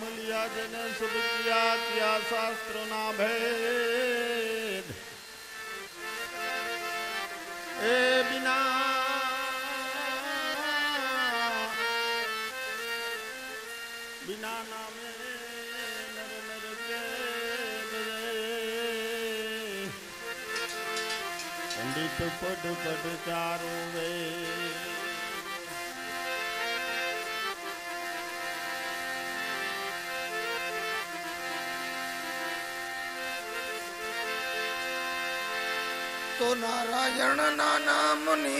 મળ્યા જેને શુભ કિયા ત્યાં શાસ્ત્રોના ભેદ એ બિના બિના નામે નર નર કે પંડિત પડ પડ ચારો વે તો નારાયણ ના નામની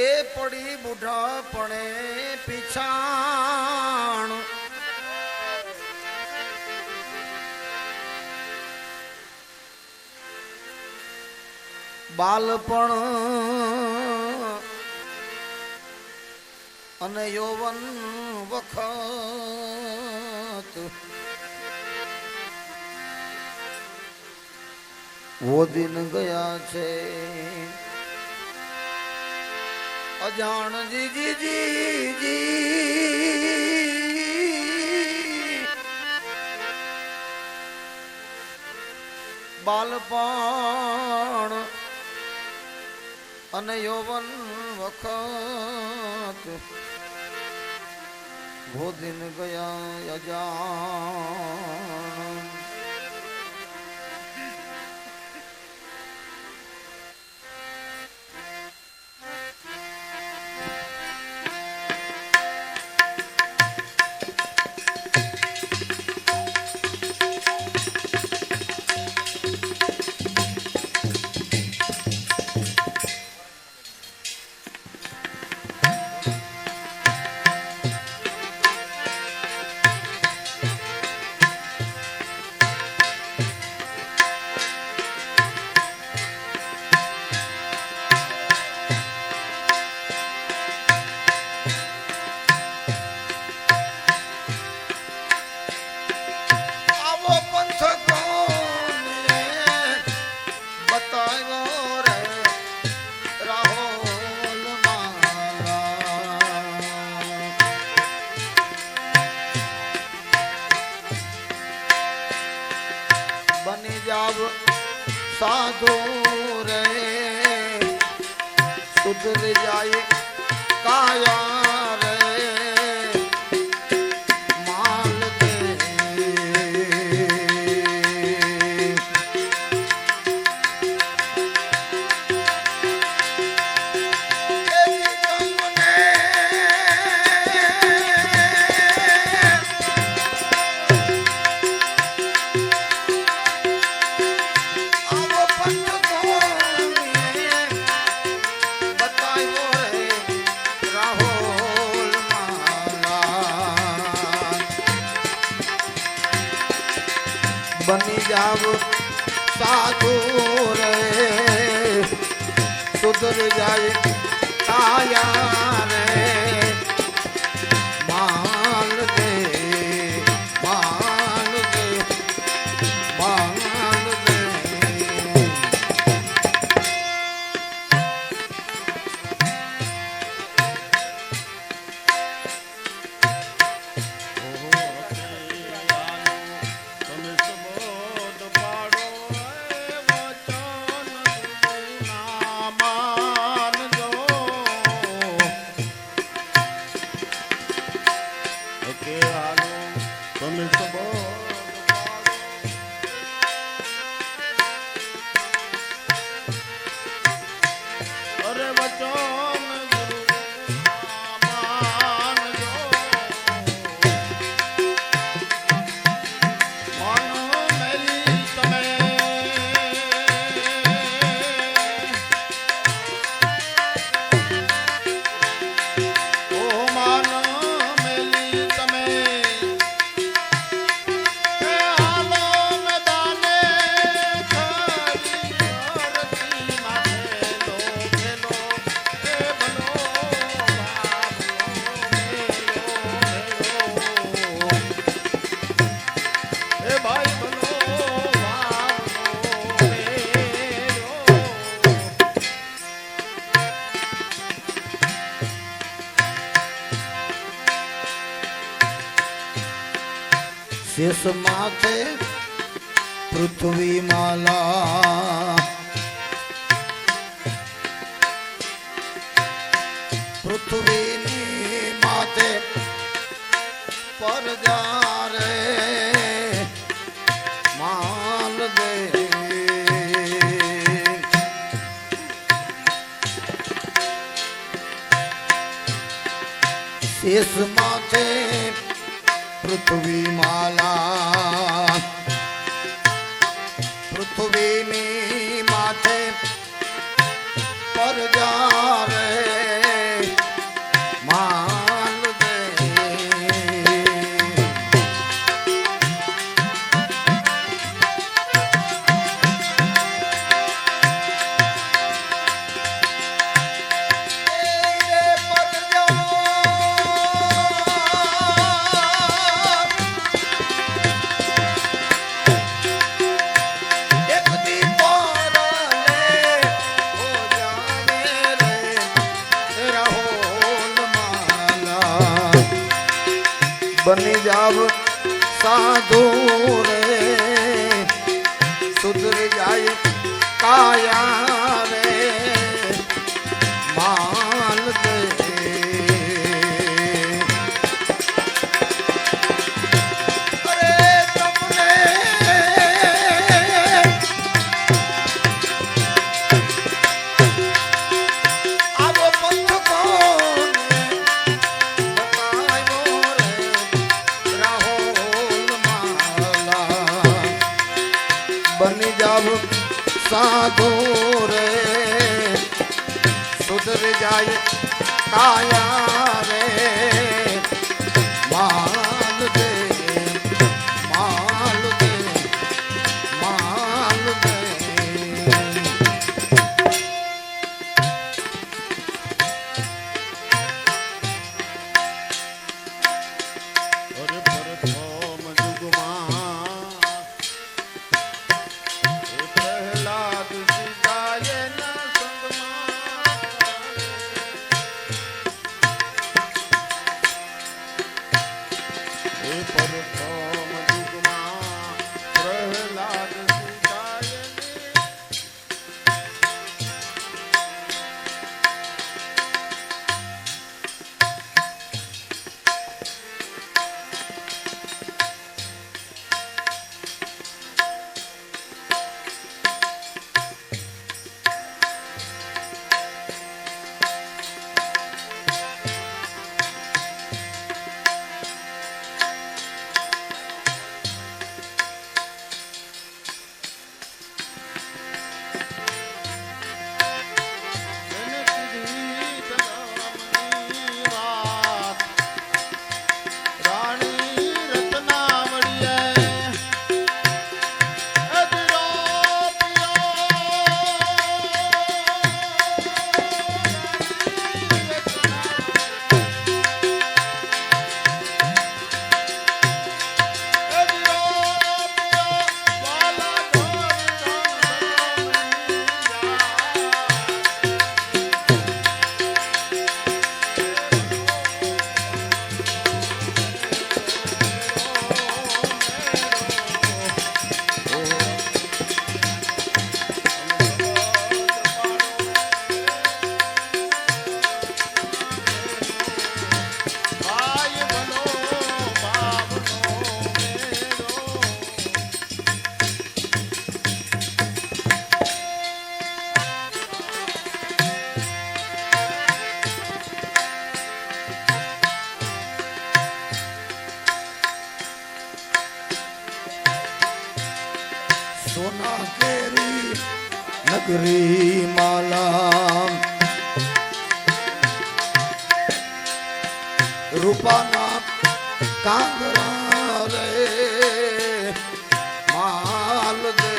એ પડી બુઢાપણે પીછાણ બાલપણ અને યૌવન વખત वो दिन गया છે અજાણ જી જી જી જી બાલપણ અને યૌવન વખત वो दिन गया अजान साधु रे सुधर जाए काया रे माल दे बनी जाव साधु रे सुधर जाए काया रे माल दे माल दे माल दे शेष माथे पृथ्वी माला पृथ्वी माथे पर जा रे माल दे शेष माथे पृथ्वी माला पृथ्वी माथे पर जा रे माल दे बनी जाव साधु रे सुधर जाए काया रे माल दे अरे तुमने अब पंथ को बनी जाव साधु रे सुधर जाए काया रे माल दे माल दे माल दे अरे प्रथम जुगमा प्रहलाद सीताय सोना केरी नगरी माला रूपाना कांगरा रे माल दे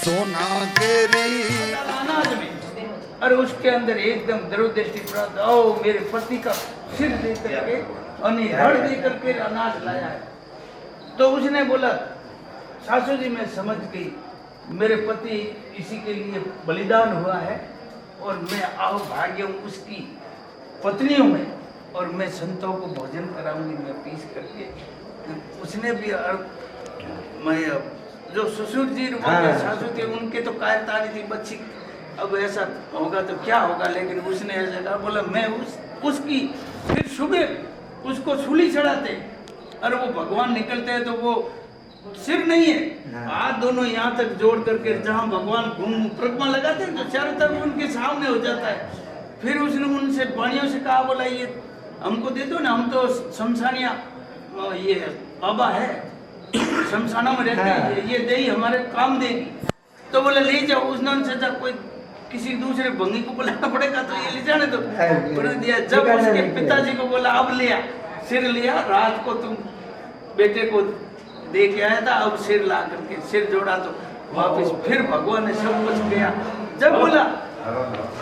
सोना केरी अनाज में और उसके अंदर एकदम दृढ़दृष्टि प्राप्त ओ मेरे पति का सिर दे करके और धड़ दे करके अनाज लाया है। तो उसने बोला सासू जी मैं समझ गई मेरे पति इसी के लिए बलिदान हुआ है और मैं आओ भाग्य हूँ उसकी पत्नियों में, और मैं संतों को भोजन कराऊंगी मैं पीस करके। उसने भी मैं जो ससुर जी सासू थे उनके तो कायरता नहीं थी बच्ची, अब ऐसा होगा तो क्या होगा, लेकिन उसने ऐसा कहा, बोला मैं उसकी फिर सुबह उसको सूली चढ़ाते, और वो भगवान निकलते हैं तो वो सिर नहीं है, हाथ दोनों यहाँ तक जोड़ करके जहाँ भगवान घूम परिक्रमा लगाते हैं तो चारों तरफ उनके सामने हो जाता है। फिर उसने उनसे वाणियों से कहा, बोला ये हमको दे दो ना, हम तो शमशानिया ये बाबा है, शमशाना में रहते हैं, ये दे हमारे काम देगी। तो बोला ले जाओ। उसने उनसे कोई किसी दूसरे भंगी को बुलाना पड़ेगा तो ये ले जाने दो, बोल दिया। जब उसके पिताजी को बोला अब लिया, सिर लिया, रात को तुम बेटे को दे के आया था, अब सिर ला करके सिर जोड़ा तो वापस फिर भगवान ने सब कुछ किया। जब बोला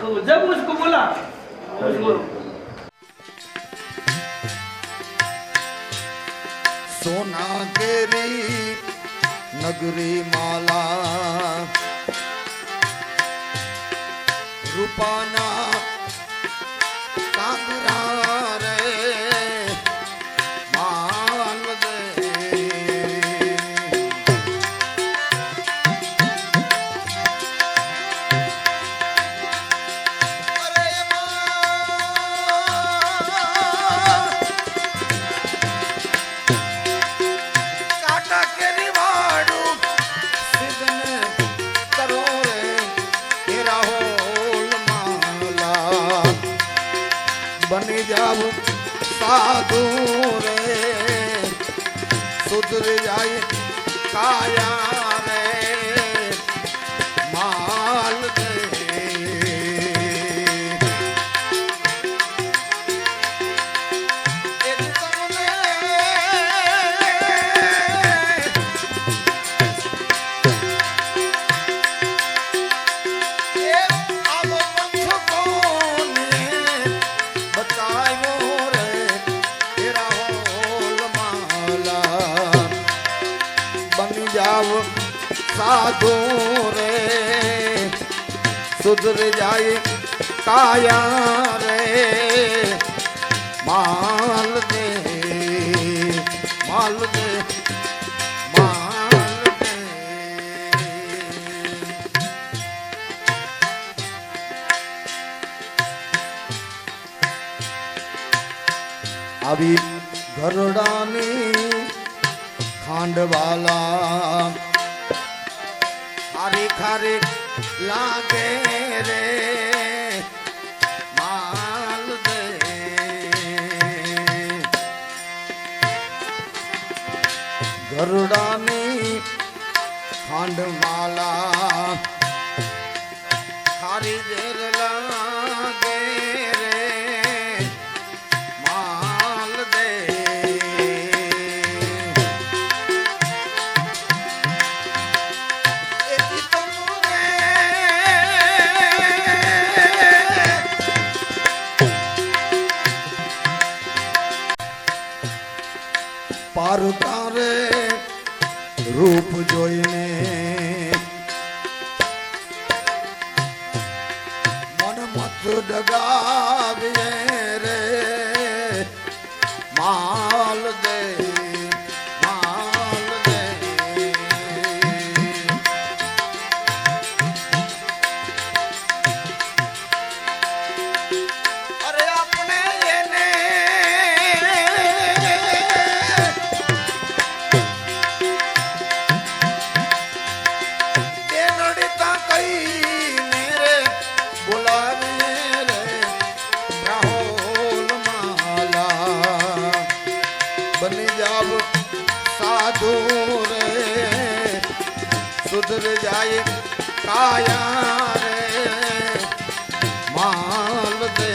तो जब उसको बोला उसको सोना केरी नगरी माला रूपाना कांगरा रे माल दे। अरे काटा केरी वाड़ू सिदने करो रे तेरा होल माला बनी जाऊ साधु रे सुधर जाए काया रे माल दे। साधु रे सुधर जाए काया रे माल दे माल दे माल दे। अभी घरडानी खांड वाला खारी खारी लागे रे माल दे। गरुड़ानी खांड माला खारी देर लागे रे माल दे। पारुतारे रूप जोईने मन मत डगावे रे माल दे माल दे। अरे अपने ने साधु रे सुधर जाए काया रे माल दे।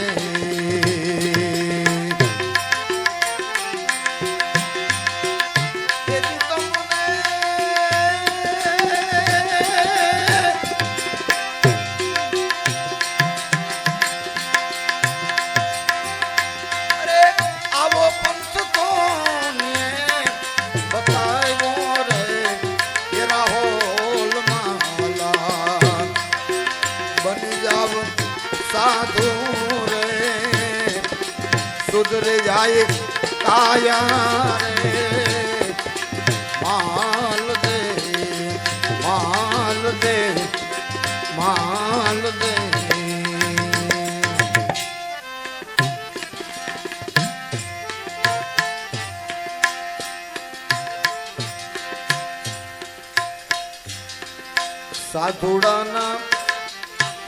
સુધર જાય કાયા રે માલ દે માલ દે માલ દે સાધુડાના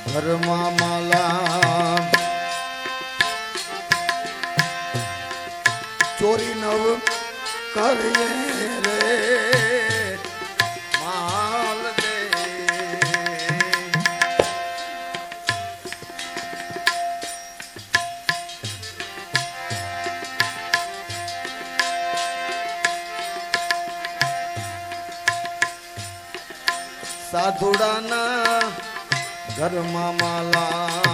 ઘરમાં માલા ચોરી નવ કરીએ રે માલ દે સાધુડાના ઘરમાં માલા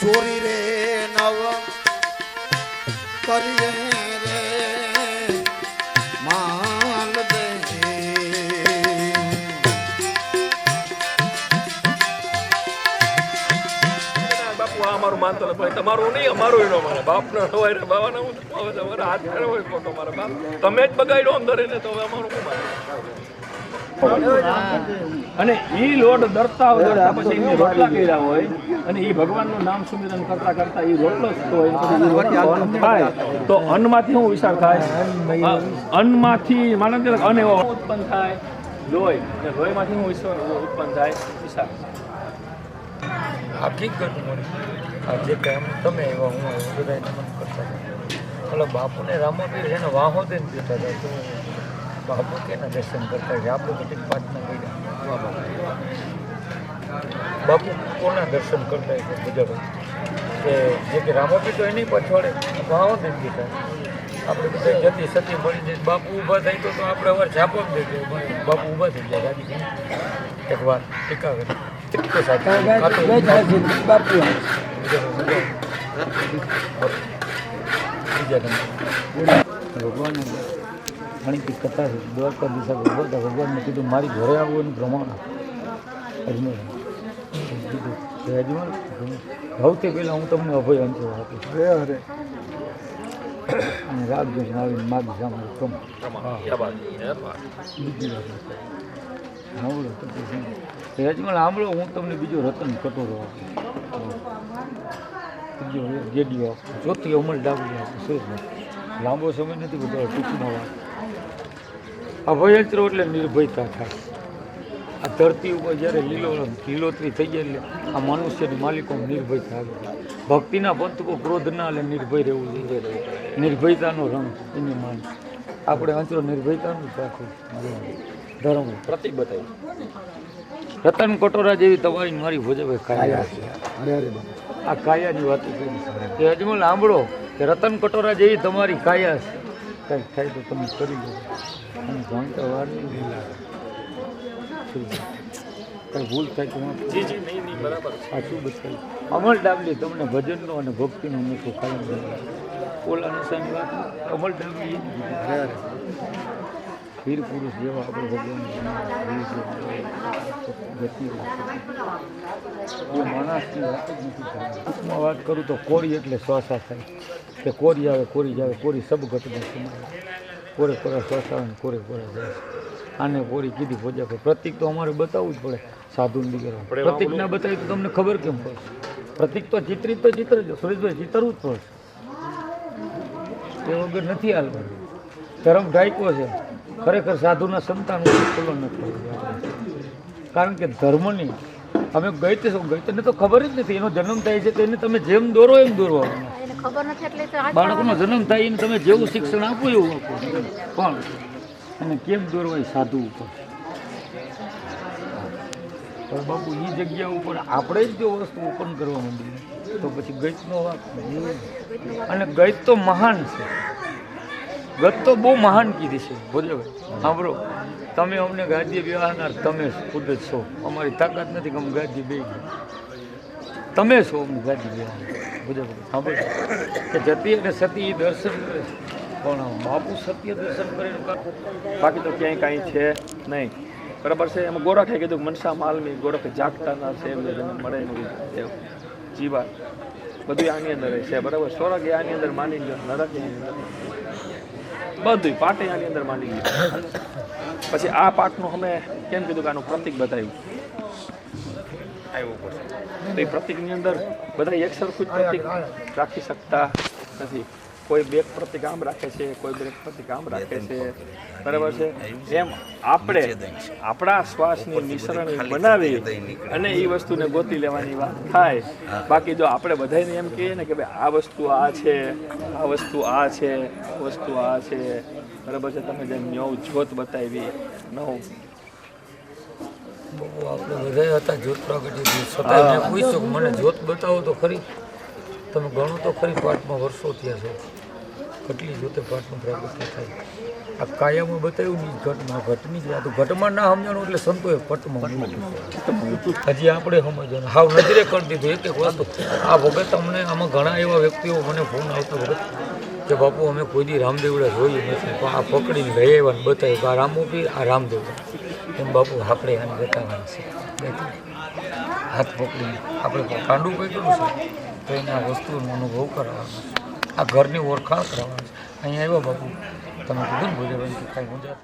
ચોરી રે નવ કરીએ રે માલ દે બાપુ આ અમારું માનતો ને ભાઈ તમારું નહીં અમારું એનો મારા બાપનો હોય રે બાવાના હું હવે તમારે હાથ ફેરવો હોય ખોટો મારા બાપ તમે જ બગાડ્યો અંદર એને તો હવે અમારું શું માને અને એ લોટ દરતા હોય પછી એમને રોટલા કર્યા હોય અને એ ભગવાનનું નામ સુમિરન કરતા કરતા એ રોટલો થતો હોય થાય તો અન્નમાંથી શું વિચાર થાય અન્નમાંથી માનો અન્ન એવો ઉત્પન્ન થાય લોહી અને લોહીમાંથી શું વિચાર ઉત્પન્ન થાય વિચાર હકીકત મળી આ જે કામ તમે એવા હું બધા નમન કરતા હતા બાપુને રામાપીર છે ને વાહો દઈને બેઠા હતા તો બાપુ કેના દર્શન કરતા છે આપણે બધી પ્રાર્થના કર્યા બાપુ કોના દર્શન કરતા છે બધા કે જે કે રામાપીર તો એની પછોડે વાહો દઈને બેઠા આપણે બધા જતી સતી મળી જાય બાપુ ઊભા થાય તો આપણે વાર છાપા દે બાપુ ઊભા થઈ જાય રાજી એક વાર ટીકા કરી ભગવાન ઘણી કથા છે દ્વારકા દિશા ભગવાનને કીધું મારી ઘરે આવવું એનું પ્રમાણ અજમેર કીધું અજમેર સૌથી પહેલાં હું તમને અભય અંચો આપીશ અને રાખજો આવીને માગી સાંભળો યજમાન સાંભળો હું તમને બીજો રતન કટોરો આપું બીજો ગેડીઓ આપું ચોથી અમલ ડાબલી આપું શું લાંબો સમય નથી બધો ટૂંકમાં વાત અભયંત્ર એટલે નિર્ભયતા થાય આ ધરતી ઉપર જ્યારે લીલોતરી થઈ જાય એટલે આ મનુષ્યની માલિકો નિર્ભયતા આવી જાય ભક્તિના પંથકો ક્રોધના એટલે નિર્ભય રહેવું જોઈએ નિર્ભયતાનો રંગ એની માન આપણે અંતરો નિર્ભયતાનું જ રાખવું ધર્મ પ્રતિક બતાવ્યું રતન કટોરા જેવી તમારી મારી ભોજભાઈ કાયા છે આ કાયાની વાત કરી કે અજમલ સાંભળો કે રતન કટોરા જેવી તમારી કાયા છે કંઈક થાય તો તમે કરી લો અને ભણતા વાર નહીં કંઈ ભૂલ થાય તો બરાબર સાચું બતાવ્યું અમલ ડાબલી તમને ભજનનો અને ભક્તિનો મેં તો કાયમ ઓલા નિશાની વાત અમલ ડાબલી વીર પુરુષ જેવા આપણે ભગવાન ગતિ માણસની વાત જ નથી ટૂંકમાં વાત કરું તો કોરી એટલે શ્વાસા થાય કે કોરી આવે કોરી જાવે કોરી સબ ઘટના સમાય કોરે કોરા શ્વાસા આવે ને કોરે કોરા જાય આને કોરી કીધી પૂજા પર પ્રતિક તો અમારે બતાવવું જ પડે સાધુને દીકરા પ્રતિક ના બતાવી તો તમને ખબર કેમ પડશે પ્રતિક તો ચિત્રિત તો ચિત્રજો સુરેશભાઈ ચિતરવું જ પડશે એ વગર નથી હાલવાનું ધર્મ ઢાંક્યો છે ખરેખર સાધુના સંતાન ખુલ્લો નથી કારણ કે ધર્મની અમે ગઈતે ગઈતને તો ખબર જ નથી એનો જન્મ થાય છે તેને તમે જેમ દોરો એમ દોરવાનો બાળકનો જન્મ થાય એને તમે જેવું શિક્ષણ આપો એવું આપો પણ અને કેમ દોરવાય સાધુ ઉપર પણ બાપુ એ જગ્યા ઉપર આપણે જ જો વસ્તુ ઓપન કરવા માંડીએ તો પછી ગઈતનો વાત અને ગઈત તો મહાન છે ગત તો બહુ મહાન કીધી છે ભોજભાઈ સાંભળો તમે અમને ગાદી બેહાનાર તમે ખુદ જ છો અમારી તાકાત નથી કે અમે ગાદી બે તમે છો અમને ગાદી બેહાનાર ભોજભાઈ સાંભળો કે જતી અને સતી દર્શન કરે પણ બાપુ સત્ય દર્શન કરે બાકી તો ક્યાંય કાંઈ છે નહીં બરાબર છે. એમાં ગોરખે કીધું કે મનસા માલમી ગોરખે જાગતા ના છે એમને જન્મ મળે નહીં જીવા બધું આની અંદર છે બરાબર. સ્વર્ગ એ આની અંદર માની ગયો, નરક એની અંદર બધું પાટે આની અંદર માની ગયું. પછી આ પાઠનું અમે કેમ કીધું કે આનું પ્રતિક બતાવ્યું આવ્યું પડશે. તો એ પ્રતિકની અંદર બધા એક સરખું જ પ્રતિક રાખી શકતા નથી. કોઈ બે પ્રતિક આમ રાખે છે, કોઈ બે પ્રતિક આમ રાખે છે બરાબર છે. એમ આપણે આપણા શ્વાસની મિશ્રણ બનાવી અને એ વસ્તુને ગોતી લેવાની વાત થાય. બાકી જો આપણે બધાને એમ કહીએ ને કે ભાઈ આ વસ્તુ આ છે, આ વસ્તુ આ છે, આ વસ્તુ આ છે બરાબર છે. તમે જેમ નવ જ્યોત બતાવી નવ આપણે બધા હતા જ્યોત પ્રાગટ્ય છતાં મેં પૂછ્યું કે મને જ્યોત બતાવો તો ખરી. તમે ગણો તો ખરી પાઠમાં વર્ષો થયા છે કેટલી જ્યોતે પાઠનું પ્રાગટ્ય થાય. આ કાયમમાં બતાવ્યું નહીં ઘટમાં ઘટની જ વાત. ઘટમાં ના સમજાણું એટલે સંતોએ પટમાં હજી આપણે સમજવાનું હાવ નજરે કરી દીધું એક એક વસ્તુ. આ વખત અમને આમાં ઘણા એવા વ્યક્તિઓ મને ફોન આવતા વખત કે બાપુ અમે કોઈ દી રામદેવડા જોયું નથી પણ આ પકડીને લઈ આવ્યા ને બતાવ્યું કે આ રામોપી આ રામદેવડા એમ બાપુ આપણે આને બતાવવાના છે. હાથ પકડીને આપણે કાંડું પકડ્યું છે તો એને આ વસ્તુનો અનુભવ કરાવવાનો છે. આ ઘરની ઓળખાણ કરાવવાનું છે. અહીંયા આવ્યા બાપુ તમે કીધું ને ભોજન કાંઈ મજા